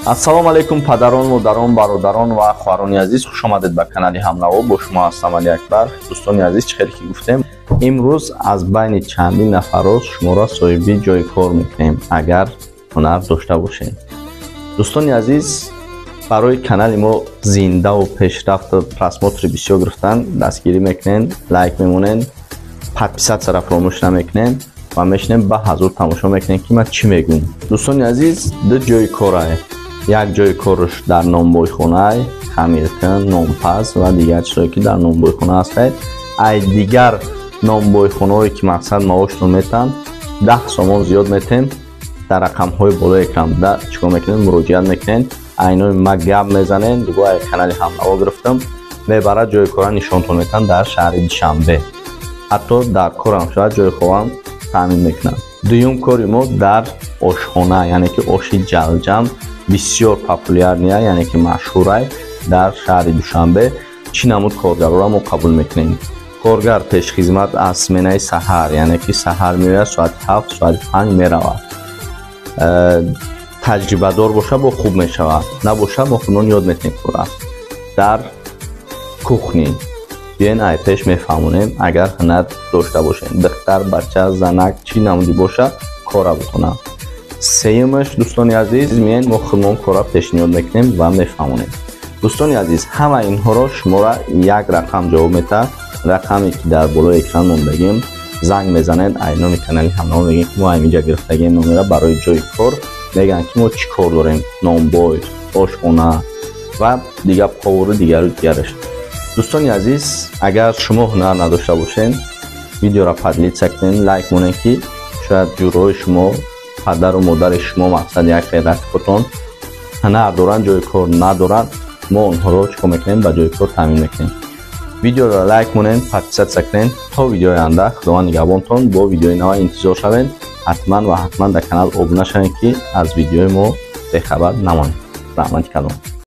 ассалому алайкум падарон, модарон, бародарон ва хоҳарони азиз, хуш омадед ба канали Ҳамнаво. Бо шумо ҳастам Али Акбар. Дӯстони азиз, чӣ хеле ки гуфтем, имрӯз аз байни чандин нафарос шуморо соҳиби ҷойи кор мекунем, агар ҳунар дошта бошем. Дӯстони азиз, барои канали мо зиндаву пешрафту просмотри бисёр гирифтан дастгирӣ мекунен, лайк мемонен, подписатсияро фаромӯш намекунен ва мешинем ба ҳазур тамошо мекунем ки ман чӣ мегӯям. Дӯстони азиз, ду ҷойи корае. Як ҷойи корш дар номбойхонаи хамиркин, номпаз ва дигар чизое ки дар номбойхона ҳастед. Ай дигар номбойхонаҳое ки мақсад маошно метан 10 сомон зиёд метем, дар рақамҳои болои экран да чикор мекунем, муроҷиат мекунем. Айнои ма гап мезанем, дугу ай канали Ҳамнаво гирифтам, мебарад ҷойи кора нишонтон метан дар шаҳри Душанбе. ҳатто дар корам шояд ҷойи хобам таъмин мекунам. дуюм кори мо дар ошхона, яъне ки оши ҷалҷам бисёр популярния, яъне ки машҳурай дар шаҳри Душанбе. чӣ намуд коргароро мо қабул мекунем. Коргар пешхизмат аз сменаи саҳар, яъне ки саҳар меояд соати 7, соати 5 меравад. таҷрибадор боша бо хуб мешавад, набоша мо хунон ёд метавонем кора. Дар кухни биен ай пеш мефаҳмонем, агар ҳунар дошта бошем, духтар, бача, занак чӣ намуди боша кора бикунам. сеюмаш, дӯстони азиз, миен мо худмон кора пешниҳод мекунем ва мефаҳмонем. дӯстони азиз, ҳама инҳоро шуморо як рақам ҷавоб метавад. рақаме ки дар болои экран мондагим, занг мезанед, ай номи канали Ҳамнаво мегӯем ки мо ҳаминҷа гирифтагем номера барои ҷойи кор, мегӯям ки мо чӣ кор дорем, номбой, ошхона ва дигар қовуру дигараш. дӯстони азиз, агар шумо ҳунар надошта бошед, видеоро поделиться кунед, лайк монед ки шояд ҷӯрои шумо, падару модари шумо, мақсад як рақибатон ҳунар доранд, ҷойи кор надоранд, мо онҳоро чикор мекунем, ба ҷойи кор таъмин мекунем. видеоро лайк монед, подписатсия кунед. То видеои оянда худованд нигҳбонтон. Бо видеои нав интизор шавед. ҳатман ва ҳатман дар канал обуна шавед ки аз видеои мо бехабар намонед. раҳмати калом.